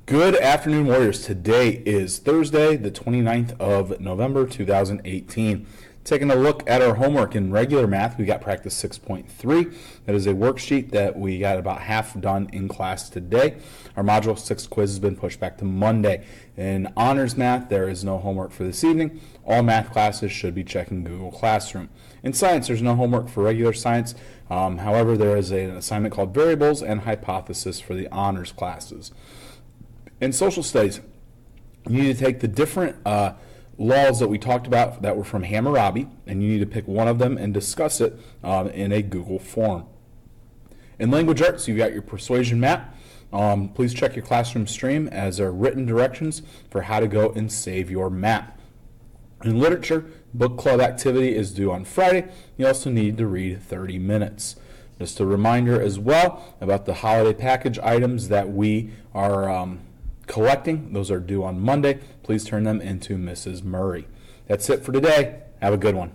Good afternoon, Warriors. Today is Thursday, the 29th of November, 2018. Taking a look at our homework in regular math, we got practice 6.3. That is a worksheet that we got about half done in class today. Our Module 6 quiz has been pushed back to Monday. In honors math, there is no homework for this evening. All math classes should be checking Google Classroom. In science, there's no homework for regular science. However, there is an assignment called variables and hypothesis for the honors classes. In social studies, you need to take the different laws that we talked about that were from Hammurabi, and you need to pick one of them and discuss it in a Google form. In language arts, you've got your persuasion map. Please check your classroom stream as there are written directions for how to go and save your map. In literature, book club activity is due on Friday. You also need to read 30 minutes. Just a reminder as well about the holiday package items that we are collecting. Those are due on Monday. Please turn them into Mrs. Murray. That's it for today. Have a good one.